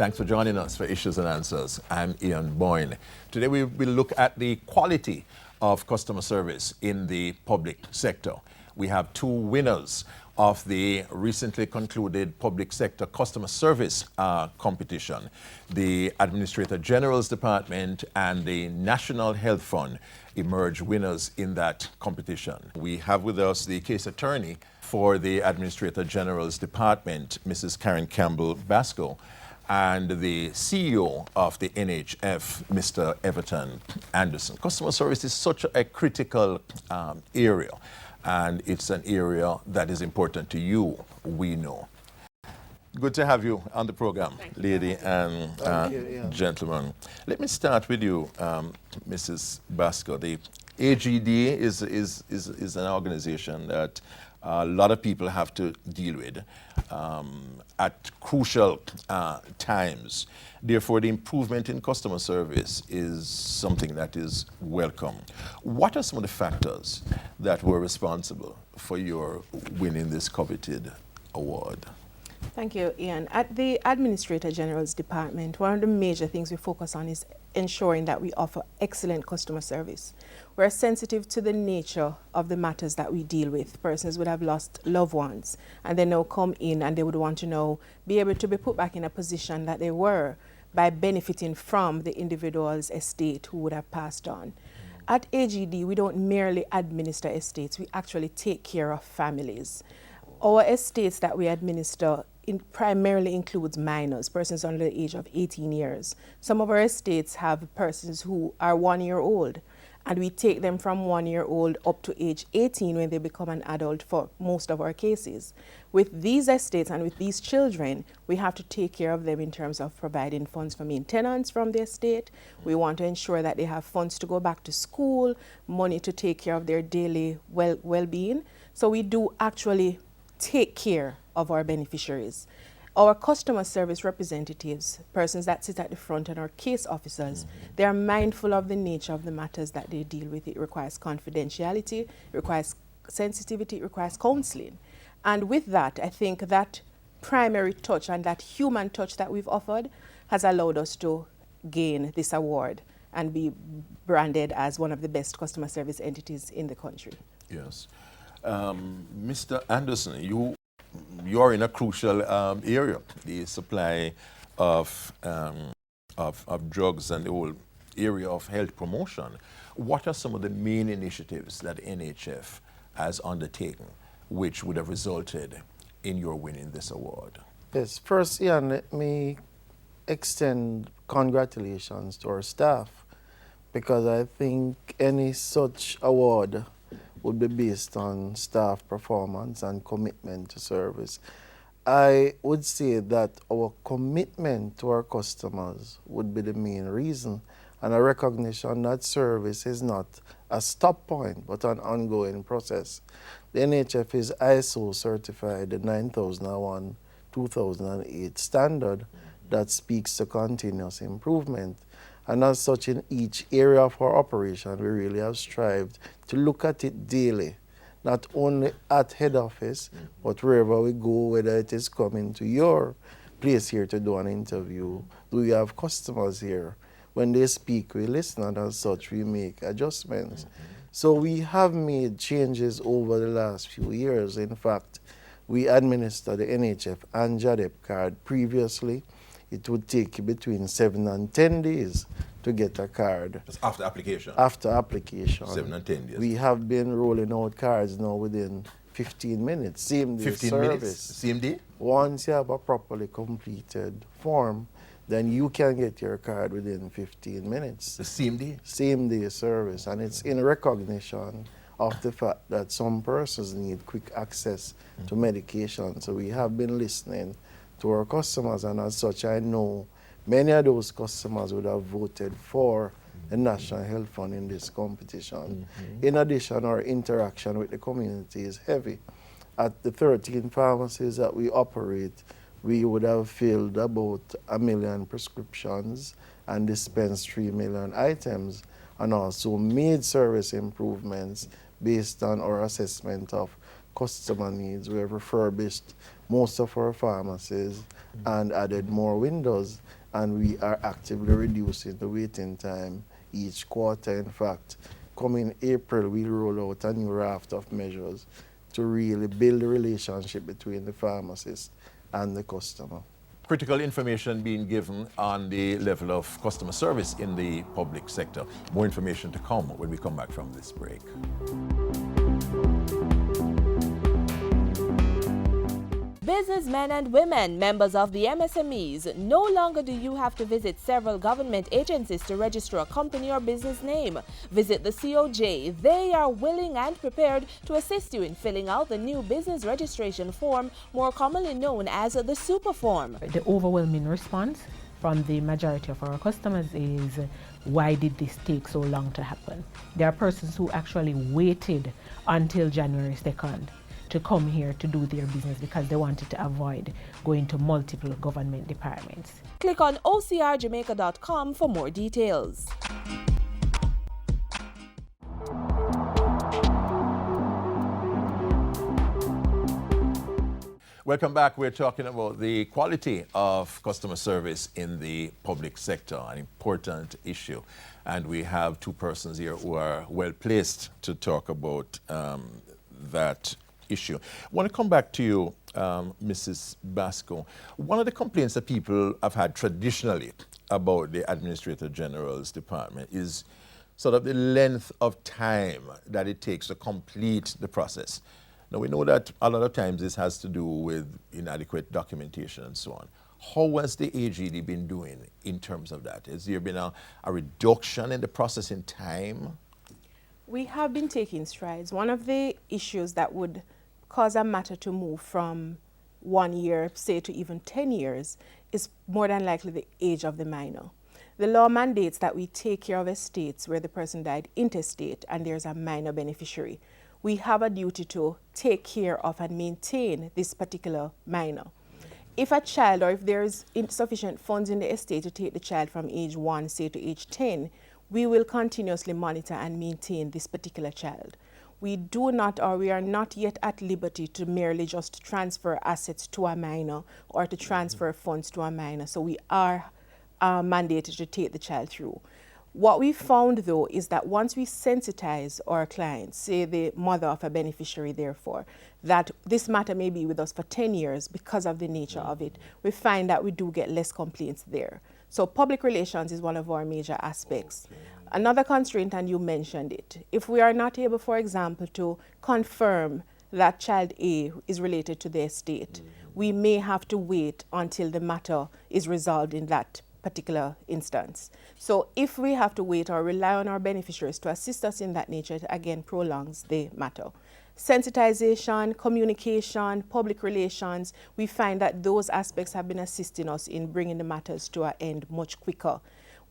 Thanks for joining us for Issues and Answers. I'm Ian Boyne. Today we will look at the quality of customer service in the public sector. We have two winners of the recently concluded public sector customer service competition. The Administrator General's Department and the National Health Fund emerged winners in that competition. We have with us the case attorney for the Administrator General's Department, Mrs. Karen Campbell Basco, and the CEO of the NHF, Mr. Everton Anderson. Customer service is such a critical area, and it's an area that is important to you, we know. Good to have you on the program, lady and gentlemen. Let me start with you, Mrs. Basco. The AGD is an organization that a lot of people have to deal with at crucial times. Therefore, the improvement in customer service is something that is welcome. What are some of the factors that were responsible for your winning this coveted award? Thank you, Ian. At the Administrator General's Department, one of the major things we focus on is ensuring that we offer excellent customer service. We're sensitive to the nature of the matters that we deal with. Persons would have lost loved ones, and they now come in and they would want to know, be able to be put back in a position that they were by benefiting from the individual's estate who would have passed on. At AGD, we don't merely administer estates, we actually take care of families. Our estates that we administer primarily includes minors, persons under the age of 18 years. Some of our estates have persons who are 1 year old, and we take them from 1 year old up to age 18 when they become an adult for most of our cases. With these estates and with these children, we have to take care of them in terms of providing funds for maintenance from the estate. We want to ensure that they have funds to go back to school, money to take care of their daily well-being. So we do actually take care of our beneficiaries. Our customer service representatives, persons that sit at the front, and our case officers, they are mindful of the nature of the matters that they deal with. It requires confidentiality, it requires sensitivity, it requires counseling. And with that, I think that primary touch and that human touch that we've offered has allowed us to gain this award and be branded as one of the best customer service entities in the country. Yes. Mr. Anderson, you are in a crucial area, the supply of drugs and the whole area of health promotion. What are some of the main initiatives that NHF has undertaken which would have resulted in your winning this award? Yes, first, Ian, let me extend congratulations to our staff, because I think any such award would be based on staff performance and commitment to service. I would say that our commitment to our customers would be the main reason, and a recognition that service is not a stop point but an ongoing process. The NHF is ISO certified, the 9001-2008 standard that speaks to continuous improvement. And as such, in each area of our operation, we really have strived to look at it daily, not only at head office, but wherever we go, whether it is coming to your place here to do an interview, do we have customers here? When they speak, we listen, and as such, we make adjustments. So we have made changes over the last few years. In fact, we administer the NHF and JADEP card previously. It would take between 7 and 10 days to get a card. Just after application? After application. 7 and 10 days. We have been rolling out cards now within 15 minutes, same day 15 service. minutes, same day? Once you have a properly completed form, then you can get your card within 15 minutes. The same day? Same day service, and it's in recognition of the fact that some persons need quick access to medication. So we have been listening to our customers, and as such, I know many of those customers would have voted for the National Health Fund in this competition. In addition, our interaction with the community is heavy. At the 13 pharmacies that we operate, we would have filled about 1 million prescriptions and dispensed 3 million items, and also made service improvements based on our assessment of customer needs. We have refurbished most of our pharmacies and added more windows, and we are actively reducing the waiting time each quarter. In fact, coming April, we'll roll out a new raft of measures to really build a relationship between the pharmacist and the customer. Critical information being given on the level of customer service in the public sector. More information to come when we come back from this break. Businessmen and women, members of the MSMEs, no longer do you have to visit several government agencies to register a company or business name. Visit the COJ. They are willing and prepared to assist you in filling out the new business registration form, more commonly known as the super form. The overwhelming response from the majority of our customers is, why did this take so long to happen? There are persons who actually waited until January 2nd to come here to do their business because they wanted to avoid going to multiple government departments. Click on ocrjamaica.com for more details. Welcome back. We're talking about the quality of customer service in the public sector, an important issue. And we have two persons here who are well placed to talk about that issue. I want to come back to you, Mrs. Basco. One of the complaints that people have had traditionally about the Administrator General's department is sort of the length of time that it takes to complete the process. Now, we know that a lot of times this has to do with inadequate documentation and so on. How has the AGD been doing in terms of that? Has there been a reduction in the processing time? We have been taking strides. One of the issues that would cause a matter to move from 1 year, say, to even 10 years is more than likely the age of the minor. The law mandates that we take care of estates where the person died intestate and there's a minor beneficiary. We have a duty to take care of and maintain this particular minor. If a child, or if there's insufficient funds in the estate to take the child from age 1, say, to age 10, we will continuously monitor and maintain this particular child. We do not, or we are not yet at liberty to merely just transfer assets to a minor or to transfer funds to a minor. So we are mandated to take the child through. What we found, though, is that once we sensitize our clients, say the mother of a beneficiary, therefore, that this matter may be with us for 10 years because of the nature of it, we find that we do get less complaints there. So public relations is one of our major aspects. Okay. Another constraint, and you mentioned it, if we are not able, for example, to confirm that child A is related to the estate, we may have to wait until the matter is resolved in that particular instance. So if we have to wait or rely on our beneficiaries to assist us in that nature, it again prolongs the matter. Sensitization, communication, public relations, we find that those aspects have been assisting us in bringing the matters to an end much quicker.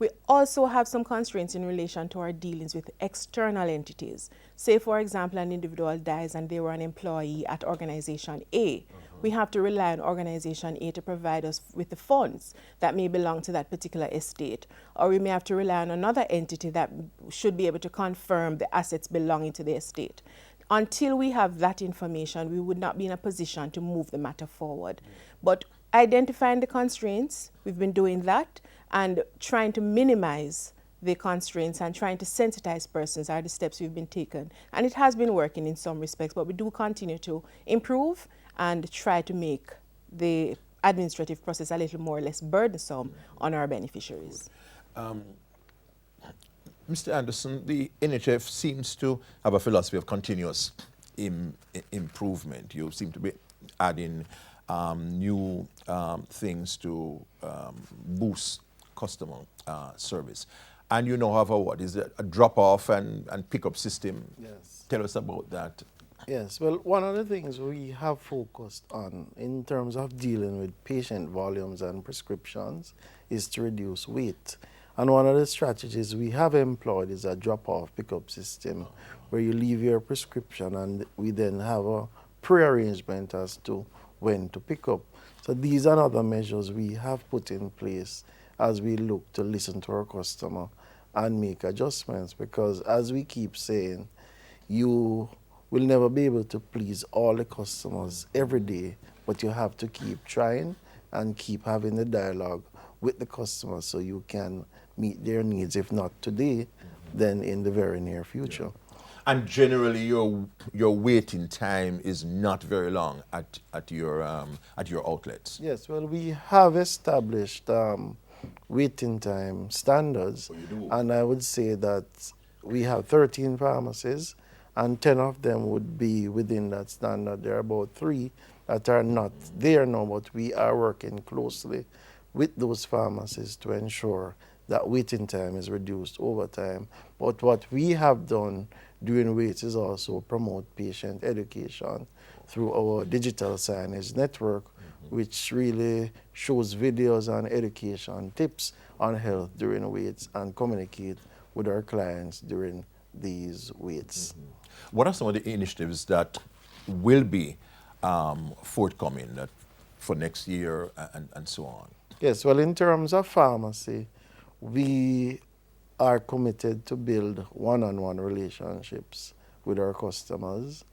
We also have some constraints in relation to our dealings with external entities. Say, for example, an individual dies and they were an employee at organization A. We have to rely on organization A to provide us with the funds that may belong to that particular estate. Or we may have to rely on another entity that should be able to confirm the assets belonging to the estate. Until we have that information, we would not be in a position to move the matter forward. But identifying the constraints, we've been doing that, and trying to minimize the constraints and trying to sensitize persons are the steps we've been taking. And it has been working in some respects, but we do continue to improve and try to make the administrative process a little more or less burdensome on our beneficiaries. Mr. Anderson, the NHF seems to have a philosophy of continuous improvement. You seem to be adding new things to boost customer service. And you know, however, what is it, a drop-off and pick-up system? Yes. Tell us about that. Yes, well, one of the things we have focused on in terms of dealing with patient volumes and prescriptions is to reduce wait. And one of the strategies we have employed is a drop-off pickup system where you leave your prescription and we then have a pre-arrangement as to when to pick up. So these are other measures we have put in place as we look to listen to our customer and make adjustments, because as we keep saying, you will never be able to please all the customers every day, but you have to keep trying and keep having the dialogue with the customer so you can meet their needs, if not today, then in the very near future. And generally, your waiting time is not very long at your outlets. Yes, well, we have established waiting time standards, Oh, you do? and I would say that we have 13 pharmacies, and 10 of them would be within that standard. There are about 3 that are not there now, but we are working closely with those pharmacies to ensure that waiting time is reduced over time. But what we have done during waits is also promote patient education through our digital signage network, which really shows videos and education tips on health during waits and communicate with our clients during these waits. What are some of the initiatives that will be forthcoming for next year and so on? Yes, well, in terms of pharmacy, we are committed to build one-on-one relationships with our customers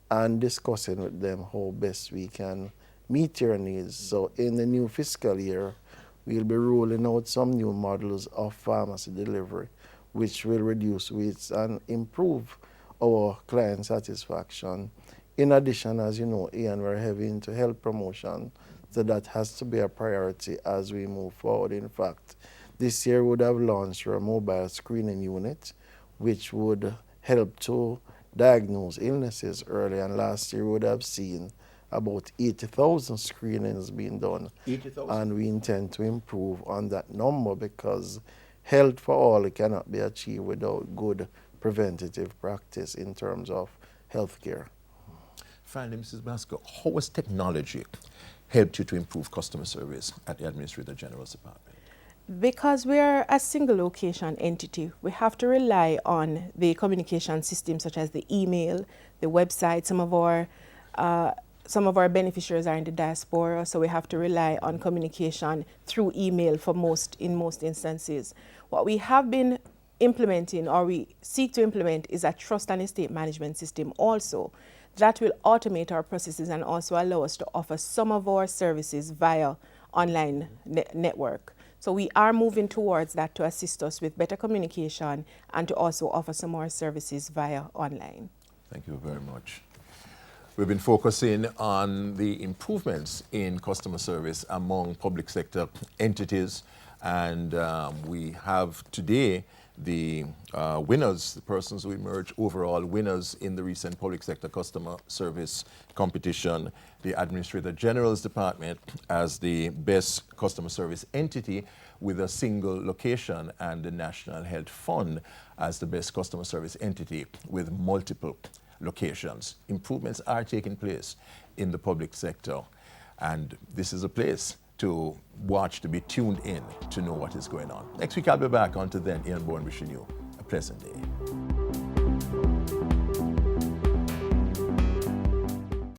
and discussing with them how best we can meet their needs. So in the new fiscal year, we'll be rolling out some new models of pharmacy delivery, which will reduce waits and improve our client satisfaction. In addition, as you know, Ian, we're heavy into health promotion, so that has to be a priority as we move forward. In fact, this year we would have launched our mobile screening unit, which would help to diagnose illnesses early. And last year we would have seen about 80,000 screenings being done. 80,000? And we intend to improve on that number because health for all cannot be achieved without good preventative practice in terms of healthcare. Finally, Mrs. Basco, how has technology helped you to improve customer service at the Administrator General's Department? Because we are a single location entity, we have to rely on the communication systems such as the email, the website. Some of our beneficiaries are in the diaspora, so we have to rely on communication through email in most instances. What we have been implementing, or we seek to implement, is a trust and estate management system also that will automate our processes and also allow us to offer some of our services via online network. So we are moving towards that to assist us with better communication and to also offer some more services via online. Thank you very much. We've been focusing on the improvements in customer service among public sector entities, and we have today the winners, the persons who emerged overall winners in the recent public sector customer service competition. The Administrator General's Department as the best customer service entity with a single location, and the National Health Fund as the best customer service entity with multiple locations. Improvements are taking place in the public sector, and this is a place to watch, to be tuned in to know what is going on. Next week I'll be back. Until then, Ian Bourne wishing you a pleasant day.